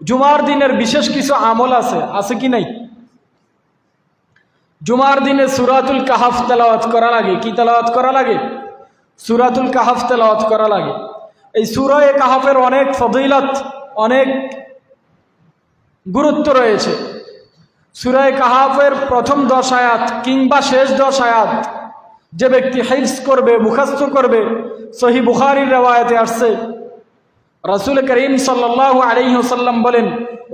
জুমার দিনের বিশেষ কিছু আমল আছে কি নাই? জুমার দিনে সূরাতুল কাহাফ তেলাওয়াত করা লাগে। কি তেলাওয়াত করা লাগে? সূরাতুল কাহাফ তেলাওয়াত করা লাগে। এই সূরা কাহাফের অনেক ফজিলত, অনেক গুরুত্ব রয়েছে। সূরা কাহাফের প্রথম 10 আয়াত কিংবা শেষ 10 আয়াত যে ব্যক্তি হিফজ করবে, মুখস্থ করবে, সহিহ বুখারীর রওয়ায়াতে আসছে, রাসূল করিম সাল্লাল্লাহু আলাইহি ওয়াসাল্লাম বলেন,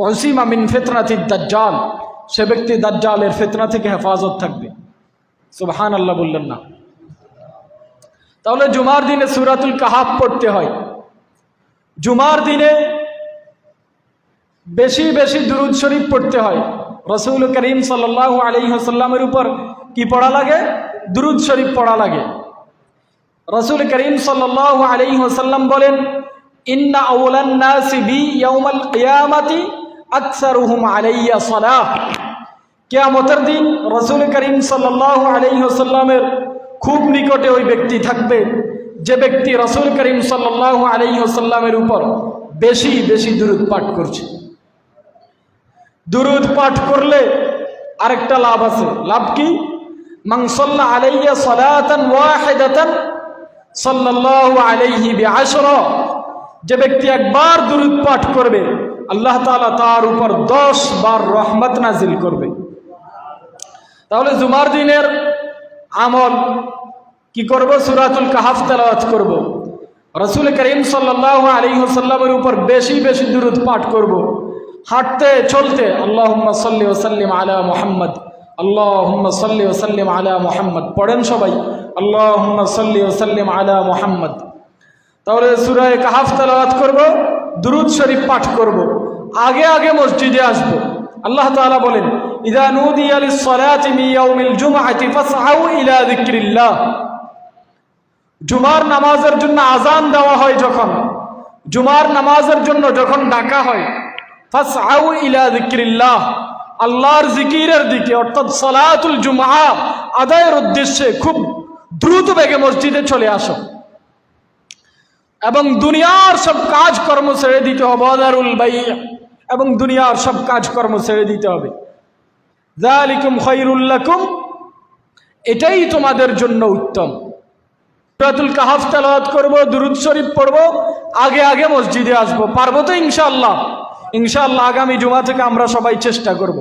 উসিমা মিন ফিতনাতিদ দাজ্জাল, সে ব্যক্তি দাজ্জালের ফিতনা থেকে হেফাজত থাকবে। সুবহানাল্লাহ বললেন না? তাহলে জুমার দিনে সূরাতুল কাহাফ পড়তে হয়। জুমার দিনে বেশি বেশি দুরূদ শরীফ পড়তে হয়। রাসূল করিম সাল্লাল্লাহু আলাইহি ওয়াসাল্লামের উপর কি পড়া লাগে? দুরূদ শরীফ পড়া লাগে। রাসূল করিম সাল্লাল্লাহু আলাইহি ওয়াসাল্লাম বলেন, ইন্না আউলান নাসি বি ইয়াউমাল কিয়ামাতি আকসারুহুম আলাইয়া সালাহ। কিয়ামতের দিন রাসূল করিম সাল্লাল্লাহু আলাইহি ওয়াসাল্লামের খুব নিকটে ওই ব্যক্তি থাকবে যে ব্যক্তি রাসূল করিম সাল্লাল্লাহু আলাইহি ওয়াসাল্লামের উপর বেশি বেশি দুরূদ পাঠ করছে। দুরূদ পাঠ করলে আরেকটা লাভ আছে। লাভ কি? মান সাল্লা আলাইয়া সালাতান ওয়াহিদাতান সাল্লাল্লাহু আলাইহি বিআশরা, যে ব্যক্তি একবার দুরূদ পাঠ করবে আল্লাহ তাআলা তার উপর 10 বার রহমত নাজিল করবে। তাহলে জুমার দিনের আমল কি করব? সূরাতুল কাহাফ তেলাওয়াত করব, রাসূল করিম সাল্লাল্লাহু আলাইহি ওয়াসাল্লামের উপর বেশি বেশি দুরূদ পাঠ করব। হাঁটতে চলতে আল্লাহুম্মা সাল্লি ওয়া সাল্লিম আলা মুহাম্মদ, আল্লাহুম্মা সাল্লি ওয়া সাল্লিম আলা মুহাম্মদ পড়েন সবাই, আল্লাহুম্মা সাল্লি ওয়া সাল্লিম আলা মুহাম্মদ। তাহলে সূরা কাহাফ তেলাওয়াত করব, দুরূদ শরীফ পাঠ করব, আগে আগে মসজিদে আসব। আল্লাহ তাআলা বলেন, ইযা নুদিয়া লিস-সালাতি মিন ইয়াউমিল জুমআতি ফাসআউ ইলা যিকরিল্লাহ। জুমার নামাজের জন্য আযান দেওয়া হয়, যখন জুমার নামাজের জন্য যখন ডাকা হয়, ফাসআউ ইলা যিকরিল্লাহ, আল্লাহর জিকিরের দিকে, অর্থাৎ সালাতুল জুমআ আদায়ের উদ্দেশ্যে খুব দ্রুত বেগে মসজিদে চলে আসো এবং দুনিয়ার সব কাজকর্ম ছেড়ে দিতে হবে। ওয়াদারুল বাই', এবং দুনিয়ার সব কাজকর্ম ছেড়ে দিতে হবে। যালিকুম খায়রুল লাকুম, এটাই তোমাদের জন্য উত্তম। সূরাতুল কাহাফ তেলাওয়াত করব, দুরূদ শরীফ পড়ব, আগে আগে মসজিদে আসব। পারবো তো ইনশাআল্লাহ? ইনশাআল্লাহ আগামী জুমা থেকে আমরা সবাই চেষ্টা করব।